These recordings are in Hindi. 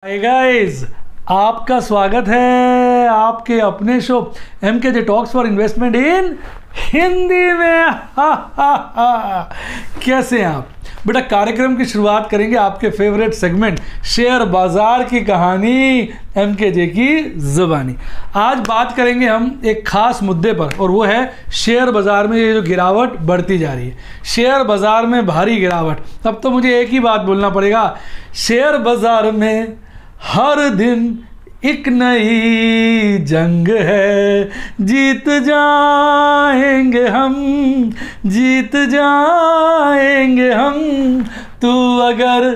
हाय गाइस, आपका स्वागत है आपके अपने show MKJ talks for investment इन हिंदी में। कैसे हैं आप बेटा? कार्यक्रम की शुरुआत करेंगे आपके फेवरेट सेगमेंट शेयर बाजार की कहानी MKJ की जुबानी। आज बात करेंगे हम एक खास मुद्दे पर, और वो है शेयर बाजार में ये जो गिरावट बढ़ती जा रही है। शेयर बाजार में भारी गिरावट। अब तो मुझे एक ही बात बोलना पड़ेगा, शेयर बाजार में हर दिन एक नई जंग है, जीत जाएंगे हम, जीत जाएंगे हम, तू अगर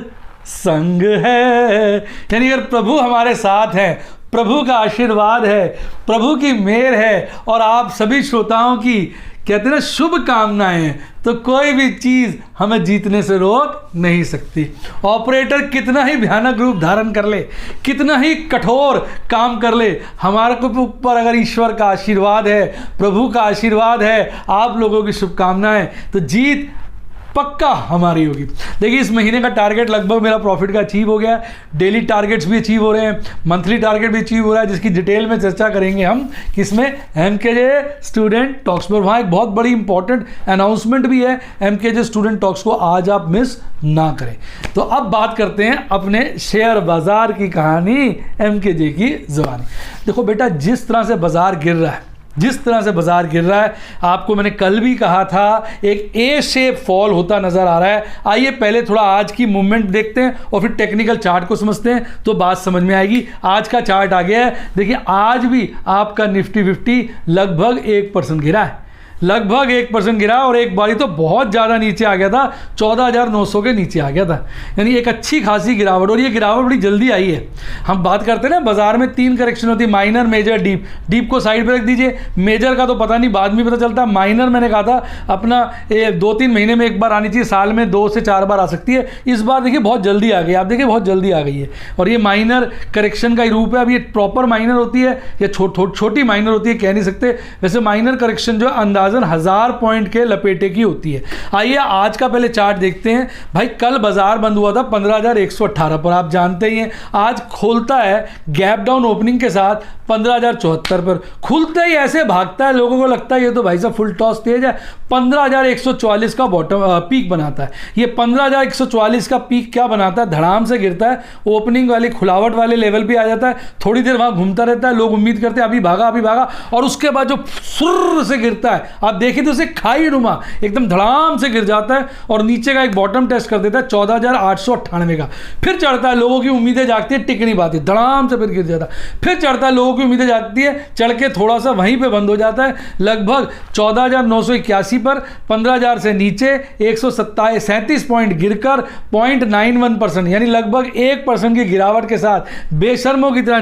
संग है। यानी अगर प्रभु हमारे साथ हैं, प्रभु का आशीर्वाद है, प्रभु की मेहर है और आप सभी श्रोताओं की कहते हैं ना शुभकामनाएं, तो कोई भी चीज़ हमें जीतने से रोक नहीं सकती। ऑपरेटर कितना ही भयानक रूप धारण कर ले, कितना ही कठोर काम कर ले, हमारे ऊपर अगर ईश्वर का आशीर्वाद है, प्रभु का आशीर्वाद है, आप लोगों की शुभकामनाएं, तो जीत पक्का हमारी होगी। देखिए, इस महीने का टारगेट लगभग मेरा प्रॉफिट का अचीव हो गया है। डेली टारगेट्स भी अचीव हो रहे हैं, मंथली टारगेट भी अचीव हो रहा है, जिसकी डिटेल में चर्चा करेंगे हम किसमें, MKJ स्टूडेंट टॉक्स पर। वहाँ एक बहुत बड़ी इंपॉर्टेंट अनाउंसमेंट भी है, MKJ स्टूडेंट टॉक्स को आज आप मिस ना करें। तो अब बात करते हैं अपने शेयर बाजार की कहानी MKJ की जुबानी। देखो बेटा, जिस तरह से बाजार गिर रहा है, जिस तरह से बाजार गिर रहा है, आपको मैंने कल भी कहा था एक ए शेप फॉल होता नजर आ रहा है। आइए पहले थोड़ा आज की मूवमेंट देखते हैं और फिर टेक्निकल चार्ट को समझते हैं, तो बात समझ में आएगी। आज का चार्ट आ गया है, देखिए आज भी आपका निफ्टी 50 लगभग 1% गिरा है, लगभग 1% गिरा, और एक बारी तो बहुत ज़्यादा नीचे आ गया था, 14,900 के नीचे आ गया था। यानी एक अच्छी खासी गिरावट, और ये गिरावट बड़ी जल्दी आई है। हम बात करते हैं ना, बाजार में 3 करेक्शन होती है, माइनर, मेजर, डीप। डीप को साइड पे रख दीजिए, मेजर का तो पता नहीं, बाद में पता चलता। माइनर मैंने कहा था अपना 2-3 महीने में एक बार आनी चाहिए, साल में 2 से 4 बार आ सकती है। इस बार देखिए बहुत जल्दी आ गई, आप देखिए बहुत जल्दी आ गई है, और ये माइनर करेक्शन का ही रूप है। अब ये प्रॉपर माइनर होती है या छोटी माइनर होती है, कह नहीं सकते। वैसे माइनर करेक्शन जो अंदाज़न 1000 पॉइंट के लपेटे की होती है। आइए आज का पहले चार्ट देखते हैं। भाई कल बाजार बंद हुआ था 15,118 पर, आप जानते ही हैं। आज खोलता है गैप डाउन ओपनिंग के साथ 15,074 पर, खुलते ही ऐसे भागता है, लोगों को लगता है ये तो भाई साहब फुल टॉस तेज है। 15,144 का बॉटम पीक बनाता है। ये 15,144 का पीक क्या बनाता है, धड़ाम से गिरता है, ओपनिंग वाली खुलावट वाले लेवल पे आ जाता है, थोड़ी देर वहां घूमता रहता है, लोग उम्मीद करते हैं अभी भागा, और उसके बाद जो सुर से गिरता है, आप देखिए तो उसे खाई नुमा एकदम धड़ाम से गिर जाता है, और नीचे का एक बॉटम टेस्ट कर देता है 14,898 का। फिर चढ़ता है, लोगों की उम्मीदें जागती है, टिक नहीं पाती, धड़ाम से फिर गिर जाता है। फिर चढ़ता है, लोगों की उम्मीदें जागती है, चढ़ के थोड़ा सा वहीं पे बंद हो जाता है, लगभग 14,981 पर, 15,000 से नीचे 137 पॉइंट गिरकर 0.91%, यानी लगभग 1% की गिरावट के साथ बेशर्मों की तरह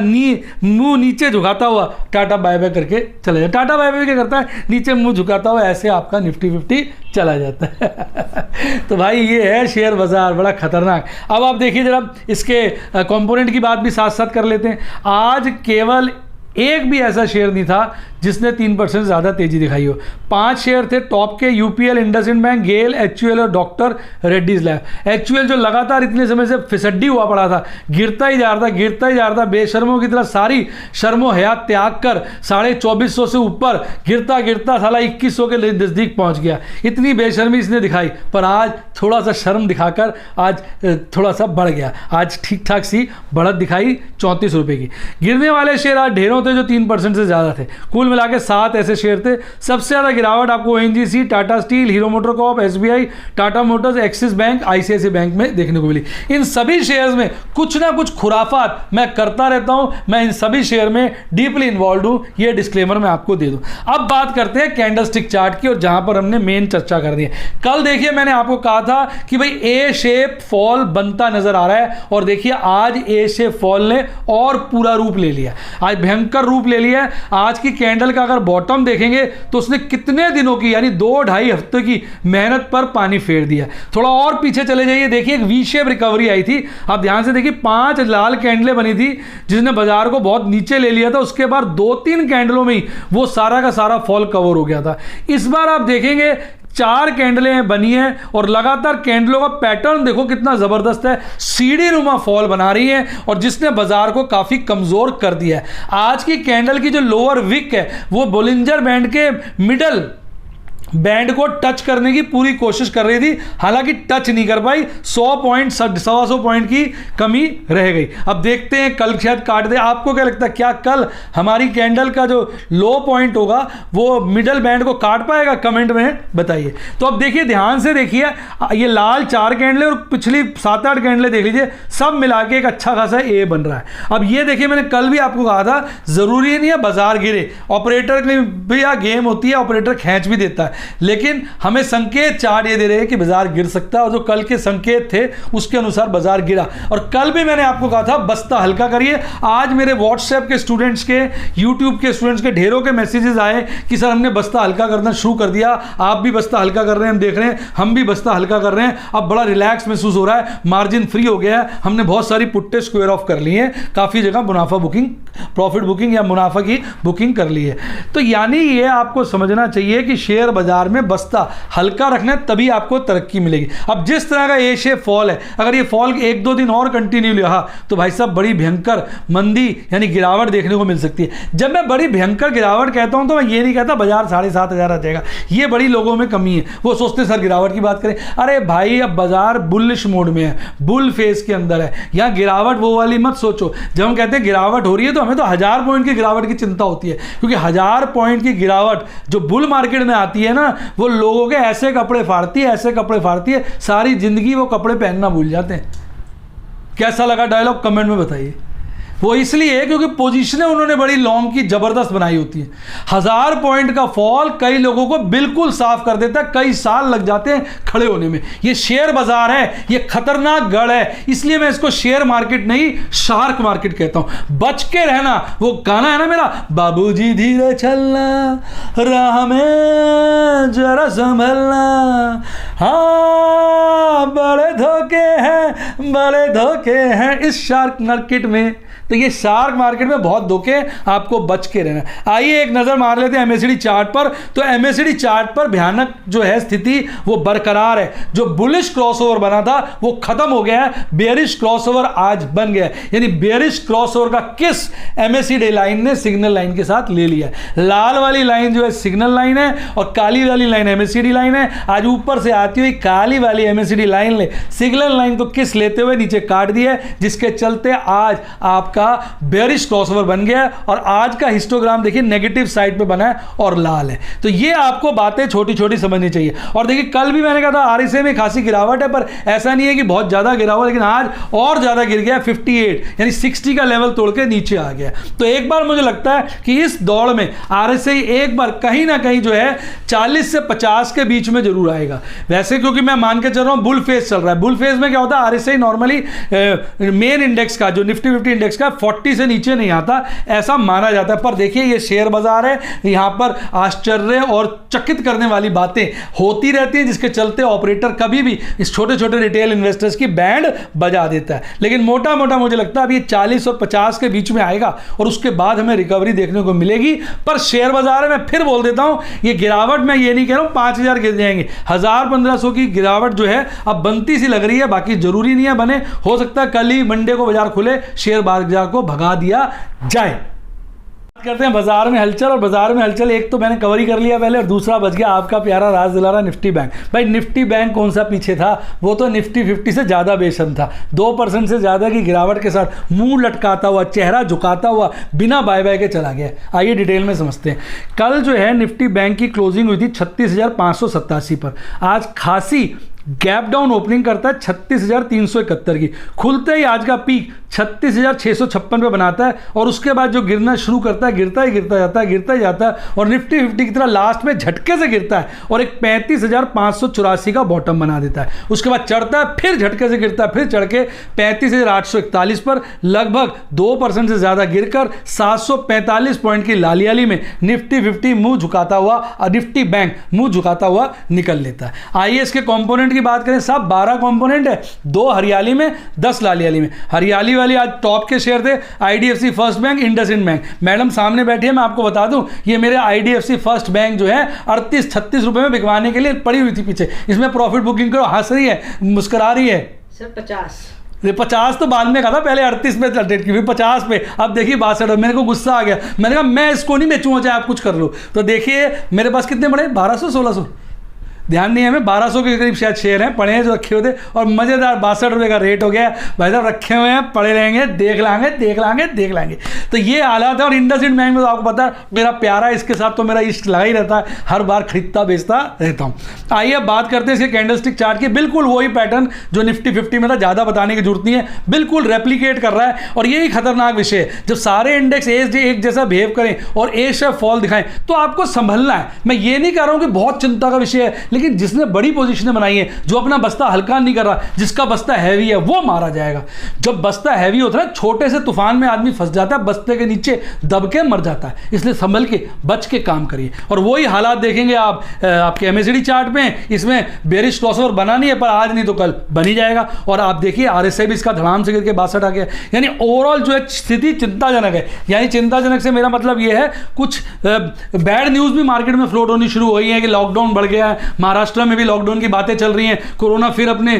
मुंह नीचे झुकाता हुआ टाटा बाय बाय करके चला जाता। टाटा बाय बाय क्या करता है, नीचे मुंह झुकाता हुआ ऐसे आपका निफ्टी 50 चला जाता है। तो भाई ये है शेयर बाजार, बड़ा खतरनाक। अब आप देखिए जरा इसके कंपोनेंट की बात भी साथ साथ कर लेते हैं। आज केवल एक भी ऐसा शेयर नहीं था जिसने 3% ज़्यादा तेजी दिखाई हो। 5 शेयर थे टॉप के, UPL, इंडसइंड बैंक, गेल, HUL और डॉक्टर रेड्डीज लैब। HUL जो लगातार इतने समय से फिसड्डी हुआ पड़ा था, गिरता ही जा रहा था, बेशर्मों की तरह सारी शर्मो हयात त्याग कर 2450 से ऊपर गिरता साला 2100 के नज़दीक पहुंच गया। इतनी बेशर्मी इसने दिखाई, पर आज थोड़ा सा शर्म दिखाकर आज थोड़ा सा बढ़ गया। आज ठीक ठाक सी बढ़त दिखाई 34 रुपये की। गिरने वाले शेयर आज ढेरों थे जो 3% से ज़्यादा थे। कुल मिला के 7 ऐसे शेयर थे। सबसे ज़्यादा गिरावट आपको ONGC, Tata steel, hero motor Corp, SBI, Tata Motors, axis bank, ICICI bank में देखने को मिली। इन सभी शेयर्स में कुछ ना कुछ खुराफात मैं करता रहता हूं, मैं इन सभी शेयर में डीपली इन्वॉल्व हूं, ये डिस्क्लेमर मैं आपको दे दूं। अब बात करते हैं कैंडलस्टिक चार्ट की, और जहां पर हमने मेन चर्चा कर दी है। कल देखिए मैंने आपको कहा था कि भाई ए शेप फॉल बनता नजर आ रहा है, और देखिए आज ए शेप फॉल ने और पूरा रूप ले लिया, आज भयंकर रूप ले लिया है। आज की कैंडल का अगर बॉटम देखेंगे तो उसने कितने दिनों की, यानी 2-2.5 हफ्ते की मेहनत पर पानी फेर दिया। थोड़ा और पीछे चले जाइए, देखिए एक वी शेप रिकवरी आई थी, आप ध्यान से देखिए 5 लाल कैंडलें बनी थी जिसने बाजार को बहुत नीचे ले लिया था। उसके बाद 2-3 कैंडलों में ही वो सारा का सारा फॉल कवर हो गया था। इस बार आप देखेंगे 4 कैंडलें बनी हैं और लगातार कैंडलों का पैटर्न देखो कितना जबरदस्त है, सीढ़ी नुमा फॉल बना रही है और जिसने बाजार को काफी कमजोर कर दिया है। आज की कैंडल की जो लोअर विक है वो बोलिंजर बैंड के मिडल बैंड को टच करने की पूरी कोशिश कर रही थी, हालांकि टच नहीं कर पाई। 100 पॉइंट 125 पॉइंट की कमी रह गई। अब देखते हैं कल शायद काट दे। आपको क्या लगता है, क्या कल हमारी कैंडल का जो लो पॉइंट होगा वो मिडल बैंड को काट पाएगा? कमेंट में बताइए। तो अब देखिए, ध्यान से देखिए, ये लाल 4 कैंडलें और पिछली 7-8 कैंडलें देख लीजिए, सब मिला के एक अच्छा खासा ए बन रहा है। अब ये देखिए, मैंने कल भी आपको कहा था जरूरी नहीं है बाजार गिरे, ऑपरेटर के लिए भी यह गेम होती है, ऑपरेटर खींच भी देता है, लेकिन हमें संकेत चार्ट ये दे रहे हैं कि बाजार गिर सकता है और जो कल के संकेत थे उसके अनुसार बाजार गिरा। और कल भी मैंने आपको कहा था बस्ता हल्का करिए। आज मेरे व्हाट्सएप के स्टूडेंट्स के, यूट्यूब के स्टूडेंट्स के ढेरों के मैसेजेस आए कि सर हमने बस्ता हल्का करना शुरू कर दिया, आप भी बस्ता हल्का कर रहे हैं, हम देख रहे हैं, हम भी बस्ता हल्का कर रहे हैं। अब बड़ा रिलैक्स महसूस हो रहा है, मार्जिन फ्री हो गया है, हमने बहुत सारी पुट्टे स्क्वायर ऑफ कर ली हैं, काफ़ी जगह मुनाफा बुकिंग, प्रॉफिट बुकिंग या मुनाफा की बुकिंग कर ली है। तो यानी ये आपको समझना चाहिए कि शेयर बाजार में बस्ता हल्का रखना है, तभी आपको तरक्की मिलेगी। अब जिस तरह का ए शेप फॉल है, अगर ये फॉल 1-2 दिन और कंटिन्यू रहा तो भाई साहब बड़ी भयंकर मंदी यानी गिरावट देखने को मिल सकती है। जब मैं बड़ी भयंकर गिरावट कहता हूं तो मैं ये नहीं कहता बाजार 7,500 आ जाएगा, ये बड़ी लोगों में कमी है। वो सोचते सर गिरावट की बात करें, अरे भाई अब बाजार बुलिश मोड में है, बुल फेस के अंदर है, यहाँ गिरावट वो वाली मत सोचो। जब हम कहते हैं गिरावट हो रही है तो हमें तो 1000 पॉइंट की गिरावट की चिंता होती है, क्योंकि 1000 पॉइंट की गिरावट जो बुल मार्केट में आती है ना, वो लोगों के ऐसे कपड़े फाड़ती है, ऐसे कपड़े फाड़ती है, सारी जिंदगी वो कपड़े पहनना भूल जाते हैं। कैसा लगा डायलॉग कमेंट में बताइए। वो इसलिए क्योंकि पोजीशनें उन्होंने बड़ी लॉन्ग की जबरदस्त बनाई होती है। 1000 पॉइंट का फॉल कई लोगों को बिल्कुल साफ कर देता है, कई साल लग जाते हैं खड़े होने में। ये शेयर बाजार है, ये खतरनाक गढ़ है, इसलिए मैं इसको शेयर मार्केट नहीं शार्क मार्केट कहता हूं। बच के रहना। वो गाना है ना मेरा, बाबूजी धीरे चलना, राह में जरा संभलना, हाँ बड़े धोखे हैं, बड़े धोखे हैं इस शार्क मार्केट में। तो ये शार्क मार्केट में बहुत धोखे, आपको बच के रहना। आइए एक नज़र मार लेते हैं एमएससीडी चार्ट पर। तो एमएससीडी चार्ट पर भयानक जो है स्थिति वो बरकरार है। जो बुलिश क्रॉसओवर बना था वो खत्म हो गया है, बेयरिश क्रॉसओवर आज बन गया है। यानी बेयरिश क्रॉसओवर का किस एमएससीडी लाइन ने सिग्नल लाइन के साथ ले लिया है। लाल वाली लाइन जो है सिग्नल लाइन है और काली वाली लाइन एमएससीडी लाइन है। आज ऊपर से आती हुई काली वाली एमएससीडी लाइन ने सिग्नल लाइन को किस लेते हुए नीचे काट दिया है, जिसके चलते आज आपका बेयरिश क्रॉसओवर बन गया है। और आज का हिस्टोग्राम देखिए नेगेटिव साइड पे बना है और लाल है। तो ये आपको बातें छोटी छोटी समझनी चाहिए। और देखिए कल भी मैंने कहा था आरएसआई में खासी गिरावट है, पर ऐसा नहीं है कि बहुत ज्यादा गिरा हुआ, लेकिन आज और ज्यादा गिर गया, 58 यानी 60 का लेवल तोड़ के नीचे आ गया। तो एक बार मुझे लगता है कि इस दौड़ में आरएसआई एक बार कहीं ना कहीं जो है 40 से 50 के बीच में जरूर आएगा। वैसे क्योंकि मैं मान के चल रहा हूं बुल फेज चल रहा है। बुल फेज में क्या होता है, आरएसआई नॉर्मली मेन इंडेक्स का जो निफ्टी 50 इंडेक्स का 40 से नीचे नहीं आता, ऐसा माना जाता है। पर देखिए ये शेयर बाजार है, यहां पर आश्चर्य और चकित करने वाली बातें होती रहती हैं, जिसके चलते ऑपरेटर कभी भी इस छोटे छोटे रिटेल इन्वेस्टर्स की बैंड बजा देता है। लेकिन मोटा मोटा मुझे लगता है अभी 40 और 50 के बीच में आएगा और उसके बाद हमें रिकवरी देखने को मिलेगी। पर शेयर बाजार में फिर बोल देता हूं, ये गिरावट मैं ये नहीं कह रहा हूं 5000 गिर जाएंगे, 1000-1500 की गिरावट जो है अब बनती सी लग रही है। बाकी जरूरी नहीं है बने, हो सकता है कल ही मंडे को बाजार खुले, शेयर बाजार को भगा दिया जाए। बात करते हैं बाजार में हलचल। और बाजार में हलचल एक तो मैंने कवर ही कर लिया पहले, और दूसरा बच गया आपका प्यारा राज दिलारा निफ्टी बैंक। भाई निफ्टी बैंक कौन सा पीछे था, वो तो निफ्टी 50 से ज़्यादा बेशर्म था। 2% से ज़्यादा की गिरावट के साथ मुंह लटकाता हुआ, चेहरा झुकाता हुआ, बिना बाय बाय के चला गया। आइए डिटेल में समझते हैं। कल जो है निफ्टी बैंक की क्लोजिंग हुई थी 36,587 पर। आज खासी गैप डाउन ओपनिंग करता है 36,371 की। खुलते ही आज का पीक 36,656 पे बनाता है और उसके बाद जो गिरना शुरू करता है, गिरता ही गिरता जाता है, गिरता ही जाता है और निफ्टी 50 की तरह लास्ट में झटके से गिरता है और एक 35,584 का बॉटम बना देता है। उसके बाद चढ़ता है, फिर झटके से गिरता है, फिर चढ़ के 35,841 पर लगभग 2% से ज़्यादा गिरकर 745 पॉइंट की लालियाली में निफ्टी 50 मुंह झुकाता हुआ और निफ्टी बैंक मुंह झुकाता हुआ निकल लेता है। आइए इसके कॉम्पोनेंट की की बात करें साहब 12 कंपोनेंट है, 2 हरियाली में 10 लालियाली में। हरियाली वाली आज टॉप के शेयर थे IDFC first bank, IndusInd bank. Madam सामने बैठी है, मैं आपको बता दूं ये मेरे IDFC फर्स्ट बैंक जो है 38-36 रुपए में बिकवाने के लिए पड़ी हुई थी पीछे। इसमें प्रॉफिट बुकिंग करो, हंस रही है, मुस्कुरा रही है। सर 50 50 तो बाद में कहा था, पहले 38 पे ट्रेड की, फिर 50 पे, अब देखिए 62। मेरे को गुस्सा आ गया, मैंने कहा मैं इसको नहीं बेचूंगा चाहे आप कुछ कर लो। तो देखिए मेरे पास कितने पड़े, 1200-1600, ध्यान नहीं है, हमें 1200 के करीब शायद शेयर हैं पड़े हैं जो रखे हुए थे, और मज़ेदार 62 रुपये का रेट हो गया भाई साहब, रखे हुए हैं, पड़े रहेंगे, देख लाएंगे। तो ये हालात है। और इंडसइंड बैंक में तो आपको पता है मेरा प्यारा, इसके साथ तो मेरा इश्क लगा ही रहता है, हर बार खरीदता बेचता रहता हूँ। आइए अब बात करते हैं इसके कैंडलस्टिक चार्ट की। बिल्कुल वही पैटर्न जो निफ्टी 50 में था, ज़्यादा बताने की जरूरत नहीं है, बिल्कुल रेप्लीकेट कर रहा है। और यही खतरनाक विषय है, जब सारे इंडेक्स एक जैसा बिहेव करें और ए शेप फॉल दिखाएं तो आपको संभलना है। मैं ये नहीं कह रहा हूँ कि बहुत चिंता का विषय है, लेकिन जिसने बड़ी पोजीशनें बनाई है, जो अपना बस्ता हल्का नहीं कर रहा, जिसका बस्ता हैवी है, वो मारा जाएगा। जब बस्ता हैवी होता है, छोटे से तूफान में आदमी फंस जाता है, बस्ते के नीचे दब के मर जाता है। इसलिए संभल के बच के काम करिए। और वही हालात देखेंगे आप आपके MACD चार्ट में, इसमें बेरिश क्रॉसओवर बना नहीं है, पर आज नहीं तो कल बन ही जाएगा। और आप देखिए RSI भी इसका धड़ाम से गिर के 62 आ गया। यानी ओवरऑल जो है स्थिति चिंताजनक है। यानी चिंताजनक से मेरा मतलब ये है, कुछ बैड न्यूज़ भी मार्केट में फ्लोट होनी शुरू हुई है कि लॉकडाउन बढ़ गया है, महाराष्ट्र में भी लॉकडाउन की बातें चल रही हैं, कोरोना फिर अपने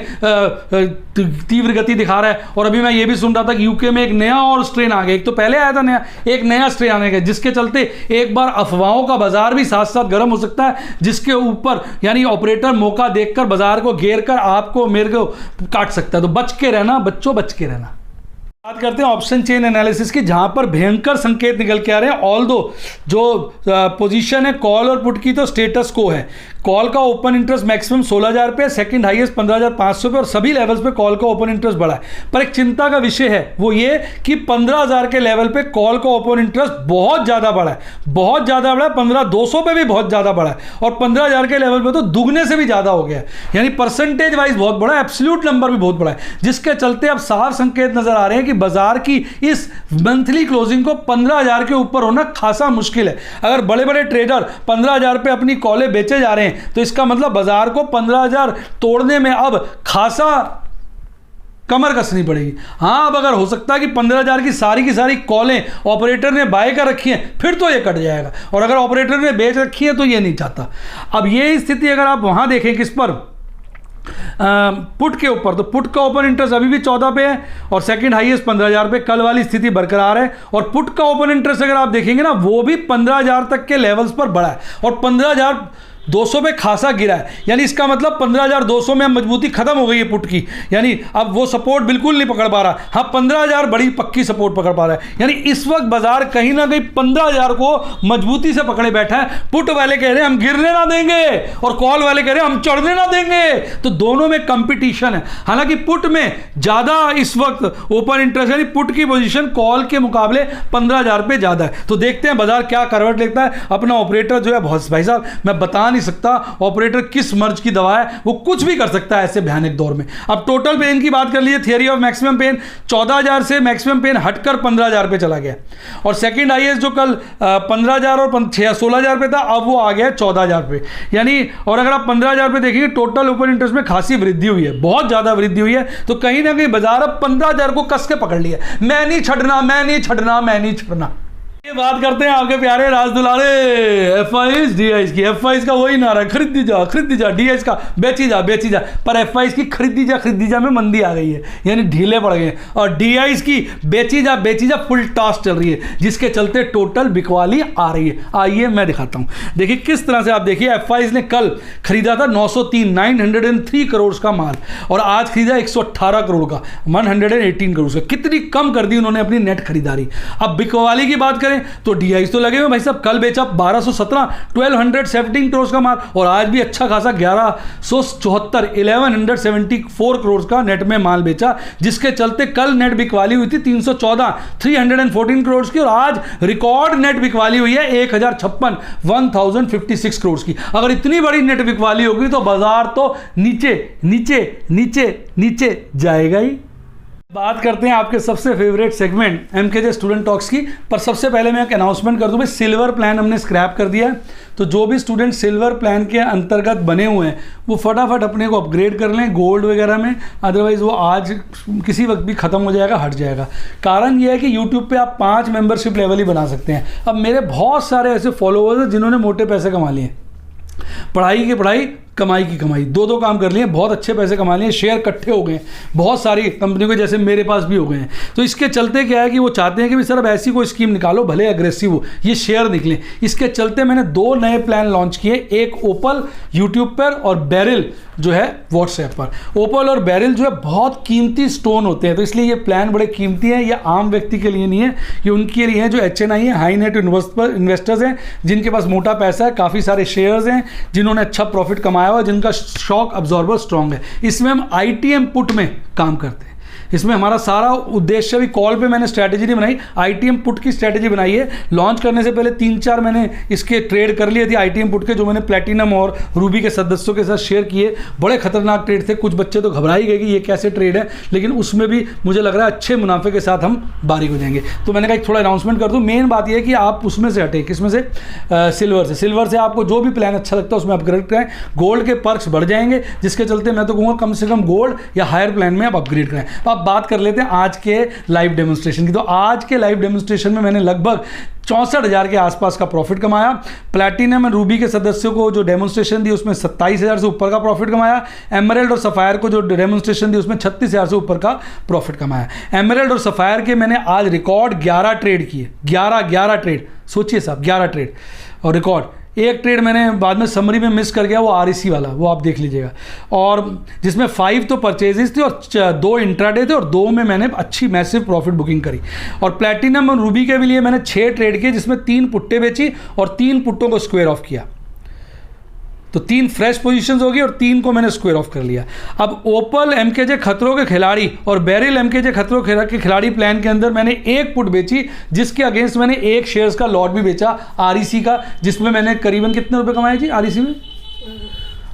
तीव्र गति दिखा रहा है। और अभी मैं ये भी सुन रहा था कि यूके में एक नया और स्ट्रेन आ गया, एक तो पहले आया था नया, एक नया स्ट्रेन आने का, जिसके चलते एक बार अफवाहों का बाजार भी साथ साथ गर्म हो सकता है, जिसके ऊपर यानी ऑपरेटर मौका देखकर बाजार को घेर कर आपको मेरे को काट सकता है। तो बच के रहना बच्चों, बच के रहना। बात करते हैं ऑप्शन चेन एनालिसिस की, जहां पर भयंकर संकेत निकल के आ रहे हैं। ऑल दो जो पोजीशन है कॉल और पुट की तो स्टेटस को है। कॉल का ओपन इंटरेस्ट मैक्सिमम 16,000 पे, सेकंड हाईएस्ट 15,500 पे, और सभी लेवल्स पे कॉल का ओपन इंटरेस्ट बढ़ा है। पर एक चिंता का विषय है, वो ये कि 15,000 के लेवल पे कॉल का ओपन इंटरेस्ट बहुत ज़्यादा बढ़ा है, बहुत ज़्यादा बढ़ा है। 15,200 पे भी बहुत ज़्यादा बढ़ा है, और 15,000 के लेवल पे तो दुगने से भी ज़्यादा हो गया है। यानी परसेंटेज वाइज बहुत बड़ा है, एब्सोल्यूट नंबर भी बहुत बड़ा है, जिसके चलते अब साफ संकेत नजर आ रहे हैं कि बाजार की इस मंथली क्लोजिंग को 15,000 के ऊपर होना खासा मुश्किल है। अगर बड़े बड़े ट्रेडर 15,000 पे अपनी कॉलें बेचे जा रहे हैं, तो इसका मतलब बाजार को 15,000 तोड़ने में अब खासा कमर कसनी पड़ेगी। हाँ, अब अगर हो सकता है कि 15,000 की सारी कॉलें ऑपरेटर ने बाय कर रखी हैं, फिर तो ये कट जाएगा, और अगर ऑपरेटर ने बेच रखी है तो ये नहीं चाहता। अब ये स्थिति अगर आप वहां देखें किस पर, पुट के ऊपर, तो पुट का ओपन इंटरेस्ट अभी भी 14 पे है, और सेकंड हाईएस्ट 15,000 पे, कल वाली स्थिति बरकरार है। और पुट का ओपन इंटरेस्ट अगर आप देखेंगे ना, वो भी 15,000 तक के लेवल्स पर बढ़ा है, और 15,200 पे खासा गिरा है। यानी इसका मतलब 15,200 में मजबूती खत्म हो गई है पुट की, यानी अब वो सपोर्ट बिल्कुल नहीं पकड़ पा रहा। हाँ, 15,000 बड़ी पक्की सपोर्ट पकड़ पा रहा है। यानी इस वक्त बाजार कहीं ना कहीं 15,000 को मजबूती से पकड़े बैठा है। पुट वाले कह रहे हैं हम गिरने ना देंगे, और कॉल वाले कह रहे हैं हम चढ़ने ना देंगे। तो दोनों में कंपटीशन है। हालांकि पुट में ज्यादा इस वक्त ओपन इंटरेस्ट, यानी पुट की पोजीशन कॉल के मुकाबले 15,000 पे ज्यादा है। तो देखते हैं बाजार क्या करवट लेता है। अपना ऑपरेटर जो है बहुत, भाई साहब मैं बता नहीं सकता ऑपरेटर किस मर्ज की दवा है, वो कुछ भी कर सकता है ऐसे भयानक दौर में। अब टोटल पेन की बात कर लीजिए, थियरी ऑफ मैक्सिमम पेन 14,000 से मैक्सिमम पेन हटकर 15,000 पे चला गया, और सेकंड हाईएस्ट जो कल 15,000 और 16,000 पे था, अब वो आ गया 14,000 पे। यानी और अगर आप 15,000 पे देखेंगे, टोटल ओपन इंटरेस्ट में खासी वृद्धि हुई है, बहुत ज्यादा वृद्धि हुई है। तो कहीं ना कहीं बाजार अब 15,000 को कस के पकड़ लिया, मैं नहीं छड़ना, मैं नहीं छड़ना, मैं नहीं छड़ना। ये बात करते हैं आपके प्यारे राज दुलारे FIs DIs की। FIs का वही नारा, खरीदी जा, DIs का बेची जा, पर FIs की खरीदी जा में मंदी आ गई है, यानी ढीले पड़ गए। और DIs की बेची जा फुल टॉस चल रही है, जिसके चलते टोटल बिकवाली आ रही है। आइए मैं दिखाता हूं, देखिए किस तरह से। आप देखिए FIs ने कल खरीदा था 903 करोड़ का माल, और आज खरीदा 118 करोड़ का, 118 करोड़ का। कितनी कम कर दी उन्होंने अपनी नेट खरीदारी। अब बिकवाली की बात करें तो DIs तो लगे हुए भाई साहब, कल बेचा 1217 करोड़ का माल, और आज भी अच्छा खासा 1174 करोड़ का नेट में माल बेचा, जिसके चलते कल नेट बिकवाली हुई थी 314 करोड़ की, और आज रिकॉर्ड नेट बिकवाली हुई है 1056 करोड़ की। अगर इतनी बड़ी नेट बिकवाली होगी तो बाजार तो नीचे नीचे नीचे नीचे जाएगा ही। बात करते हैं आपके सबसे फेवरेट सेगमेंट एमकेजे स्टूडेंट टॉक्स की। पर सबसे पहले मैं एक अनाउंसमेंट कर दूं भाई, सिल्वर प्लान हमने स्क्रैप कर दिया है, तो जो भी स्टूडेंट सिल्वर प्लान के अंतर्गत बने हुए हैं वो फटाफट अपने को अपग्रेड कर लें गोल्ड वगैरह में, अदरवाइज़ वो आज किसी वक्त भी ख़त्म हो जाएगा, हट जाएगा। कारण ये है कि यूट्यूब पे आप 5 मेंबरशिप लेवल ही बना सकते हैं। अब मेरे बहुत सारे ऐसे फॉलोअर्स हैं जिन्होंने मोटे पैसे कमा लिए, पढ़ाई की पढ़ाई, कमाई की कमाई, दो काम कर लिए, बहुत अच्छे पैसे कमा लिए, शेयर इकट्ठे हो गए बहुत सारी कंपनियों के, जैसे मेरे पास भी हो गए हैं। तो इसके चलते क्या है कि वो चाहते हैं कि भी सर अब ऐसी कोई स्कीम निकालो भले अग्रेसिव हो, ये शेयर निकले। इसके चलते मैंने 2 नए प्लान लॉन्च किए, एक ओपल यूट्यूब पर और बेरिल जो है व्हाट्सएप पर। ओपल और बेरिल जो है बहुत कीमती स्टोन होते हैं, तो इसलिए ये प्लान बड़े कीमती हैं। ये आम व्यक्ति के लिए नहीं है, ये उनके लिए है जो HNI है, हाई नेट इन्वेस्टर्स हैं, जिनके पास मोटा पैसा है, काफ़ी सारे शेयर्स हैं, जिन्होंने अच्छा प्रॉफिट कमाया हुआ, जिनका शॉक अब्जॉर्बर स्ट्रांग है। इसमें हम ITM पुट में काम करते हैं। इसमें हमारा सारा उद्देश्य, भी कॉल पे मैंने स्ट्रैटेजी नहीं बनाई, ITM पुट की स्ट्रैटेजी बनाई है। लॉन्च करने से पहले 3-4 मैंने इसके ट्रेड कर लिए थे ITM पुट के, जो मैंने प्लेटिनम और रूबी के सदस्यों के साथ शेयर किए। बड़े खतरनाक ट्रेड थे, कुछ बच्चे तो घबरा ही गए कि ये कैसे ट्रेड है, लेकिन उसमें भी मुझे लग रहा है अच्छे मुनाफे के साथ हम बारीक हो जाएंगे। तो मैंने कहा एक थोड़ा अनाउंसमेंट कर दूँ। मेन बात यह है कि आप उसमें से हटे, किसमें से, सिल्वर से आपको जो भी प्लान अच्छा लगता है उसमें अपग्रेड करें, गोल्ड के पर्क्स बढ़ जाएंगे, जिसके चलते मैं तो कहूँगा कम से कम गोल्ड या हायर प्लान में आप अपग्रेड करें। तो बात कर लेते हैं आज के लाइव डेमोन्स्ट्रेशन की। तो आज के लाइव डेमोन्स्ट्रेशन में मैंने लगभग 64,000 के आसपास का प्रॉफिट कमाया। प्लैटिनम और रूबी के सदस्यों को जो डेमोन्स्ट्रेशन दी उसमें 27,000 से ऊपर का प्रॉफिट कमाया। एमरेल्ड और सफायर को जो डेमोन्स्ट्रेशन दी उसमें 36,000 से ऊपर का प्रॉफिट कमाया। एमरेल्ड और सफायर के मैंने आज रिकॉर्ड 11 ट्रेड किए, 11 ट्रेड, सोचिए साहब 11 ट्रेड और रिकॉर्ड। एक ट्रेड मैंने बाद में समरी में मिस कर गया, वो REC वाला, वो आप देख लीजिएगा, और जिसमें 5 तो परचेजेस थे और 2 इंट्राडे थे और 2 में मैंने अच्छी मैसिव प्रॉफिट बुकिंग करी। और प्लैटिनम और रूबी के भी लिए मैंने 6 ट्रेड किए, जिसमें 3 पुट्टे बेची और 3 पुट्टों को स्क्वायर ऑफ किया। तो 3 फ्रेश पोजीशंस हो गई और 3 को मैंने स्क्वायर ऑफ कर लिया। अब ओपल MKJ खतरों के खिलाड़ी और बेरिल MKJ खतरों के खिलाड़ी प्लान के अंदर मैंने 1 पुट बेची, जिसके अगेंस्ट मैंने 1 शेयर्स का लॉट भी बेचा REC का, जिसमें मैंने करीबन कितने रुपए कमाए जी REC में,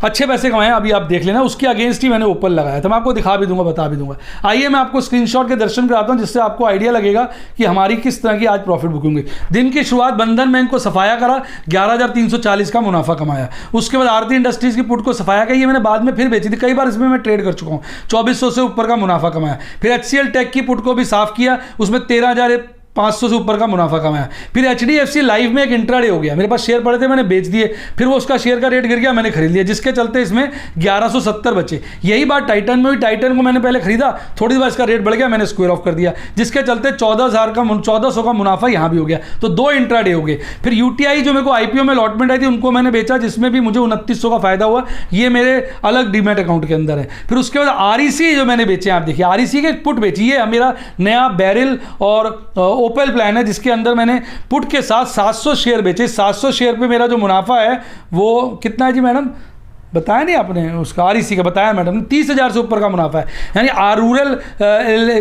अच्छे पैसे कमाए। अभी आप देख लेना, उसके अगेंस्ट ही मैंने ओपल लगाया था। मैं आपको दिखा भी दूंगा, बता भी दूंगा। आइए मैं आपको स्क्रीनशॉट के दर्शन कराता हूं, जिससे आपको आइडिया लगेगा कि हमारी किस तरह की आज प्रॉफिट बुकिंग हुई। दिन की शुरुआत बंधन बैंक को सफाया करा, 11,340 का मुनाफा कमाया। उसके बाद आरती इंडस्ट्रीज की पुट को सफाया किया, ये मैंने बाद में फिर बेची थी, कई बार इसमें मैं ट्रेड कर चुका हूँ, 2400 से ऊपर का मुनाफा कमाया। फिर HCL टेक की पुट को भी साफ किया, उसमें 13,500 से ऊपर का मुनाफा कमाया। फिर HDFC लाइव में एक इंट्राडे हो गया, मेरे पास शेयर पड़े थे, मैंने बेच दिए, फिर वो उसका शेयर का रेट गिर गया, मैंने खरीद लिया, जिसके चलते इसमें 1170 बचे। यही बात टाइटन में हुई, टाइटन को मैंने पहले खरीदा, थोड़ी देर बाद इसका रेट बढ़ गया, मैंने स्क्वायर ऑफ कर दिया, जिसके चलते 14,100 का मुनाफा यहाँ भी हो गया। तो 2 इंट्राडे हो गए। फिर UTI जो मेरे को IPO में अलॉटमेंट आई थी, उनको मैंने बेचा, जिसमें भी मुझे 2900 का फायदा हुआ। ये मेरे अलग डीमैट अकाउंट के अंदर है। फिर उसके बाद REC जो मैंने बेचे, आप देखिए REC के पुट बेची, ये मेरा नया बेरिल और ओपल प्लान है, जिसके अंदर मैंने पुट के साथ 700 शेयर बेचे। 700 शेयर पे मेरा जो मुनाफा है वो कितना है जी मैडम, बताया नहीं आपने, उसका REC का बताया मैडम, 30,000 से ऊपर का मुनाफा है। यानी रूरल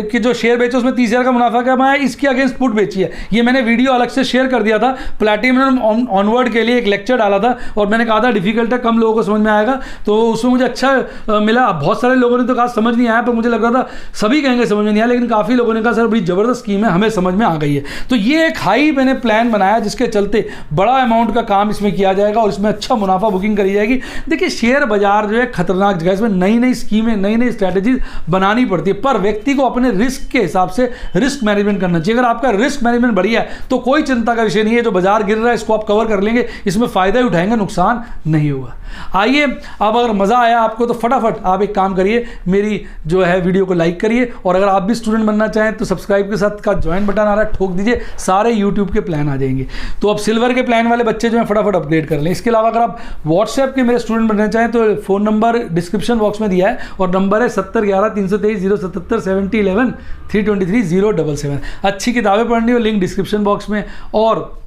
के जो शेयर बेचे उसमें 30,000 का मुनाफा कमाया। इसकी अगेंस्ट पुट बेची है, ये मैंने वीडियो अलग से शेयर कर दिया था। प्लैटिनम ऑनवर्ड के लिए एक लेक्चर डाला था और मैंने कहा था डिफिकल्ट है, कम लोगों को समझ में आएगा, तो उसमें मुझे अच्छा मिला। बहुत सारे लोगों ने तो कहा समझ नहीं आया, पर मुझे लग रहा था सभी कहेंगे समझ में नहीं आया, लेकिन काफ़ी लोगों ने कहा सर बड़ी ज़बरदस्त स्कीम है, हमें समझ में आ गई है। तो ये एक हाई मैंने प्लान बनाया, जिसके चलते बड़ा अमाउंट का काम इसमें किया जाएगा और इसमें अच्छा मुनाफा बुकिंग करी जाएगी। देखिए शेयर बाजार जो है खतरनाक जगह, इसमें नई नई स्कीमें, नई नई स्ट्रैटेजीज बनानी पड़ती है, पर व्यक्ति को अपने रिस्क के हिसाब से रिस्क मैनेजमेंट करना चाहिए। अगर आपका रिस्क मैनेजमेंट बढ़िया है तो कोई चिंता का विषय नहीं है, जो बाजार गिर रहा है इसको आप कवर कर लेंगे, इसमें फायदा ही उठाएंगे, नुकसान नहीं होगा। आइए अब अगर मजा आया आपको तो फटाफट आप एक काम करिए, मेरी जो है वीडियो को लाइक करिए, और अगर आप भी स्टूडेंट बनना चाहें तो सब्सक्राइब के साथ का ज्वाइन बटन आ रहा है, ठोक दीजिए, सारे यूट्यूब के प्लान आ जाएंगे। तो अब सिल्वर के प्लान वाले बच्चे जो है फटाफट अपग्रेड कर लें। इसके अलावा अगर आप व्हाट्सएप के मेरे स्टूडेंट बनना चाहें तो फ़ोन नंबर डिस्क्रिप्शन बॉक्स में दिया है, और नंबर है 7011-323-077-70323-077। अच्छी किताबें पढ़नी हो, लिंक डिस्क्रिप्शन बॉक्स में। और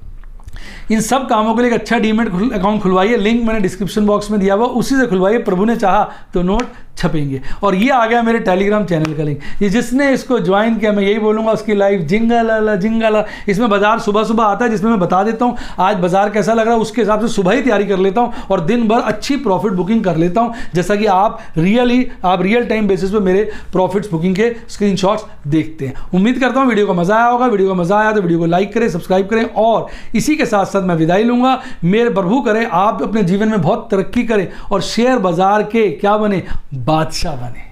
इन सब कामों के लिए एक अच्छा डीमैट अकाउंट खुलवाइए, लिंक मैंने डिस्क्रिप्शन बॉक्स में दिया हुआ, उसी से खुलवाइए। प्रभु ने चाहा तो नोट छपेंगे। और ये आ गया मेरे टेलीग्राम चैनल का लिंक, ये जिसने इसको ज्वाइन किया मैं यही बोलूँगा उसकी लाइफ जिंगला। इसमें बाजार सुबह सुबह आता है जिसमें मैं बता देता हूँ आज बाजार कैसा लग रहा है, उसके हिसाब से सुबह ही तैयारी कर लेता हूँ और दिन भर अच्छी प्रॉफिट बुकिंग कर लेता हूँ, जैसा कि आप रियल टाइम बेसिस पे मेरे प्रॉफिट्स बुकिंग के स्क्रीनशॉट्स देखते हैं। उम्मीद करता हूँ वीडियो को मजा आया होगा। वीडियो को मजा आया तो वीडियो को लाइक करें, सब्सक्राइब करें और इसी के साथ साथ मैं विदाई लूंगा। मेरे प्रभु करें आप अपने जीवन में बहुत तरक्की करें और शेयर बाजार के क्या बने, बादशाह बने।